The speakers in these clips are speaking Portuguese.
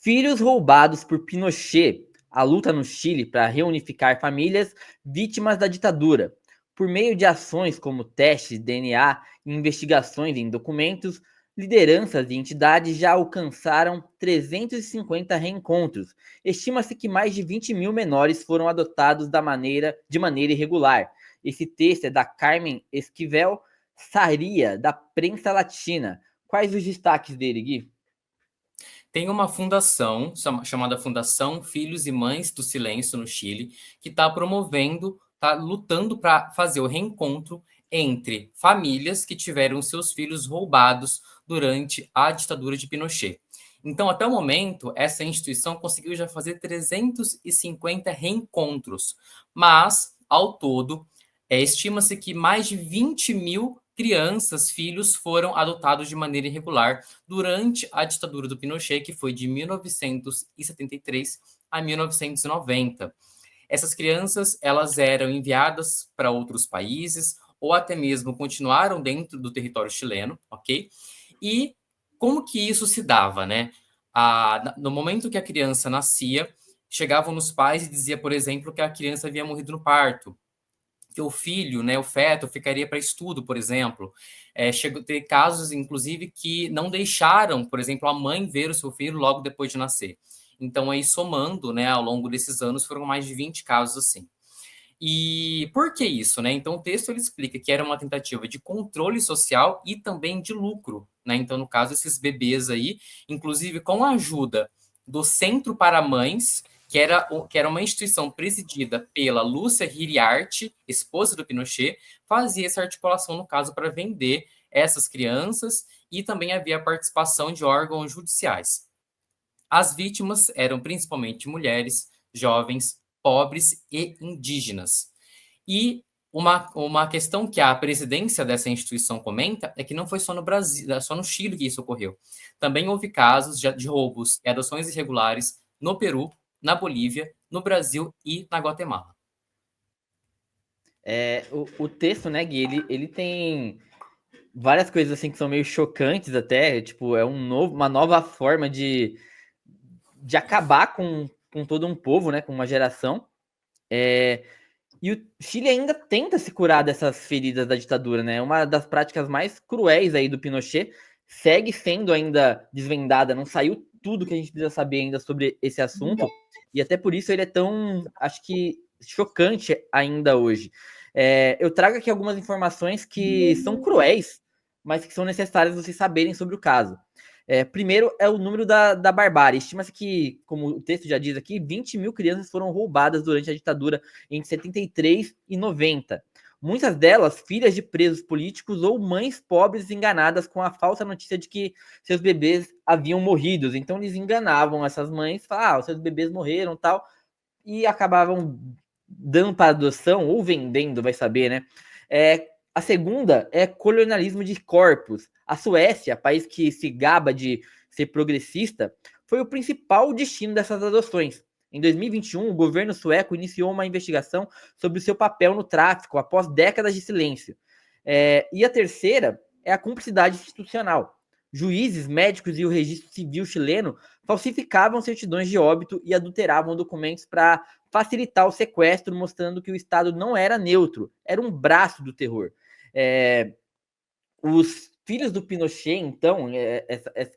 Filhos roubados por Pinochet. A luta no Chile para reunificar famílias vítimas da ditadura. Por meio de ações como testes de DNA e investigações em documentos, lideranças e entidades já alcançaram 350 reencontros. Estima-se que mais de 20 mil menores foram adotados de maneira irregular. Esse texto é da Carmen Esquivel Saria, da Prensa Latina. Quais os destaques dele, Gui? Tem uma fundação chamada Fundação Filhos e Mães do Silêncio no Chile, que está promovendo, está lutando para fazer o reencontro entre famílias que tiveram seus filhos roubados durante a ditadura de Pinochet. Então, até o momento, essa instituição conseguiu já fazer 350 reencontros, mas, ao todo, estima-se que mais de 20 mil crianças, filhos, foram adotados de maneira irregular durante a ditadura do Pinochet, que foi de 1973 a 1990. Essas crianças, elas eram enviadas para outros países ou até mesmo continuaram dentro do território chileno, ok? E como que isso se dava, né? No momento que a criança nascia, chegavam nos pais e dizia, por exemplo, que a criança havia morrido no parto, que o filho, né, o feto, ficaria para estudo, por exemplo. Chegou a ter casos, inclusive, que não deixaram, por exemplo, a mãe ver o seu filho logo depois de nascer. Então, aí, somando, né, ao longo desses anos, foram mais de 20 casos assim. E por que isso, né? Então, o texto ele explica que era uma tentativa de controle social e também de lucro, né? Então, no caso, esses bebês aí, inclusive com a ajuda do Centro para Mães, que era uma instituição presidida pela Lúcia Hiriarte, esposa do Pinochet, fazia essa articulação, no caso, para vender essas crianças e também havia a participação de órgãos judiciais. As vítimas eram principalmente mulheres, jovens, pobres e indígenas. E uma questão que a presidência dessa instituição comenta é que não foi só no Brasil, só no Chile que isso ocorreu. Também houve casos de roubos e adoções irregulares no Peru, na Bolívia, no Brasil e na Guatemala. O texto, né, Gui, ele tem várias coisas assim que são meio chocantes até, tipo, uma nova forma de acabar com todo um povo, né, com uma geração. E o Chile ainda tenta se curar dessas feridas da ditadura, né? Uma das práticas mais cruéis aí do Pinochet segue sendo ainda desvendada, não saiu tudo que a gente precisa saber ainda sobre esse assunto, e até por isso ele é tão, acho que, chocante ainda hoje. Eu trago aqui algumas informações que são cruéis, mas que são necessárias vocês saberem sobre o caso. Primeiro é o número da barbárie. Estima-se que, como o texto já diz aqui, 20 mil crianças foram roubadas durante a ditadura entre 73 e 90. Muitas delas filhas de presos políticos ou mães pobres enganadas com a falsa notícia de que seus bebês haviam morrido. Então eles enganavam essas mães, falavam, seus bebês morreram, tal, e acabavam dando para adoção ou vendendo, vai saber, né? A segunda é colonialismo de corpos. A Suécia, país que se gaba de ser progressista, foi o principal destino dessas adoções. Em 2021, o governo sueco iniciou uma investigação sobre o seu papel no tráfico após décadas de silêncio. E a terceira é a cumplicidade institucional. Juízes, médicos e o registro civil chileno falsificavam certidões de óbito e adulteravam documentos para facilitar o sequestro, mostrando que o Estado não era neutro, era um braço do terror. Os filhos do Pinochet, então,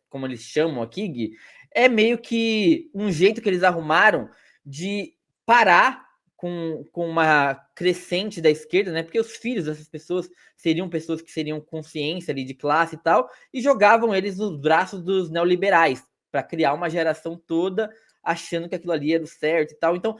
como eles chamam aqui, Gui, é meio que um jeito que eles arrumaram de parar com uma crescente da esquerda, né? Porque os filhos dessas pessoas seriam pessoas que seriam consciência ali de classe e tal, e jogavam eles nos braços dos neoliberais para criar uma geração toda achando que aquilo ali era o certo e tal. Então,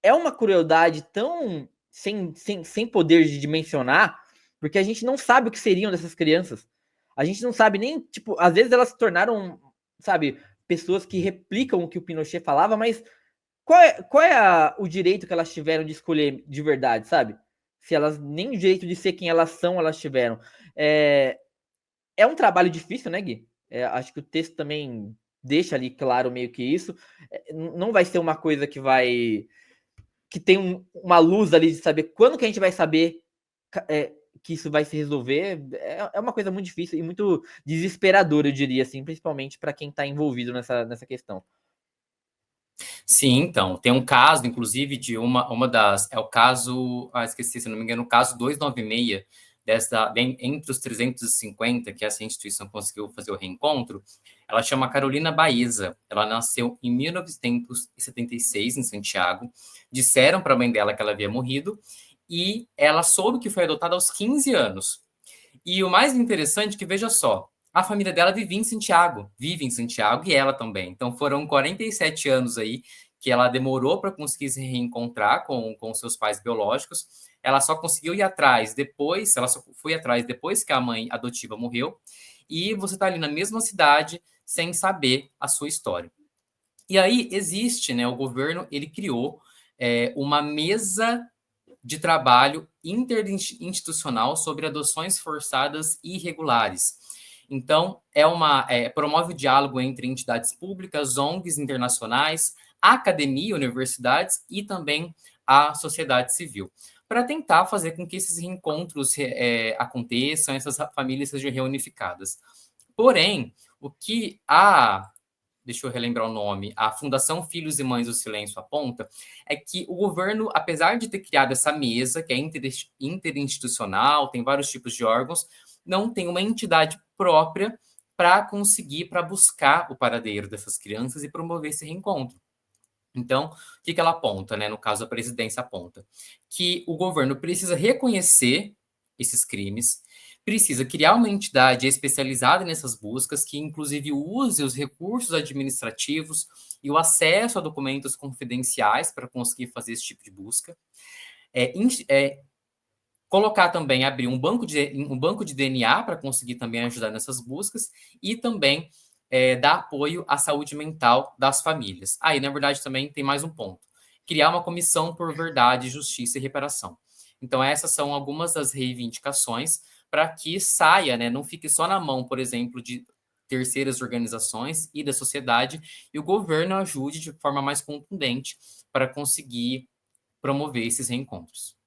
é uma crueldade tão sem poder de dimensionar, porque a gente não sabe o que seriam dessas crianças. A gente não sabe nem, tipo, às vezes elas se tornaram, sabe, pessoas que replicam o que o Pinochet falava, mas qual é o direito que elas tiveram de escolher de verdade, sabe? Se elas nem o direito de ser quem elas são, elas tiveram. É um trabalho difícil, né, Gui? Acho que o texto também deixa ali claro meio que isso. Não vai ser uma coisa que tem uma luz ali de saber quando que a gente vai saber que isso vai se resolver. É uma coisa muito difícil e muito desesperadora, eu diria assim, principalmente para quem está envolvido nessa questão. Sim, então, tem um caso, inclusive, de uma das. É o caso. Esqueci, se não me engano, o caso 296, entre os 350, que essa instituição conseguiu fazer o reencontro. Ela chama Carolina Baeza. Ela nasceu em 1976, em Santiago. Disseram para a mãe dela que ela havia morrido. E ela soube que foi adotada aos 15 anos. E o mais interessante é que, veja só, a família dela vive em Santiago e ela também. Então foram 47 anos aí que ela demorou para conseguir se reencontrar com seus pais biológicos. Ela só conseguiu ir atrás depois, ela só foi atrás depois que a mãe adotiva morreu. E você está ali na mesma cidade sem saber a sua história. E aí existe, né? O governo ele criou uma mesa de trabalho interinstitucional sobre adoções forçadas e irregulares. Então, promove o diálogo entre entidades públicas, ONGs internacionais, academia, universidades e também a sociedade civil, para tentar fazer com que esses reencontros aconteçam, essas famílias sejam reunificadas. Porém, o que deixa eu relembrar o nome, a Fundação Filhos e Mães do Silêncio aponta, é que o governo, apesar de ter criado essa mesa, que é interinstitucional, tem vários tipos de órgãos, não tem uma entidade própria para buscar o paradeiro dessas crianças e promover esse reencontro. Então, o que ela aponta, né? No caso, a presidência aponta que o governo precisa reconhecer esses crimes, precisa criar uma entidade especializada nessas buscas, que inclusive use os recursos administrativos e o acesso a documentos confidenciais para conseguir fazer esse tipo de busca. Colocar também, abrir um banco de DNA para conseguir também ajudar nessas buscas e também dar apoio à saúde mental das famílias. Aí, na verdade, também tem mais um ponto. Criar uma comissão por verdade, justiça e reparação. Então, essas são algumas das reivindicações para que saia, né, não fique só na mão, por exemplo, de terceiras organizações e da sociedade, e o governo ajude de forma mais contundente para conseguir promover esses reencontros.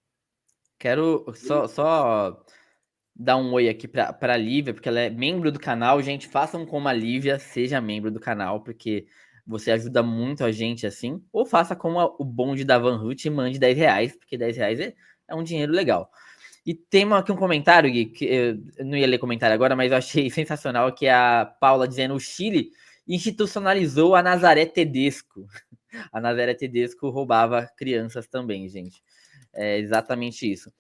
Quero só dar um oi aqui para a Lívia, porque ela é membro do canal. Gente, façam como a Lívia, seja membro do canal, porque você ajuda muito a gente assim. Ou faça como o bonde da Van Hout e mande R$10, porque R$10 é um dinheiro legal. E tem aqui um comentário, Gui, que eu não ia ler comentário agora, mas eu achei sensacional, que é a Paula dizendo: o Chile institucionalizou a Nazaré Tedesco. A Nazaré Tedesco roubava crianças também, gente. É exatamente isso.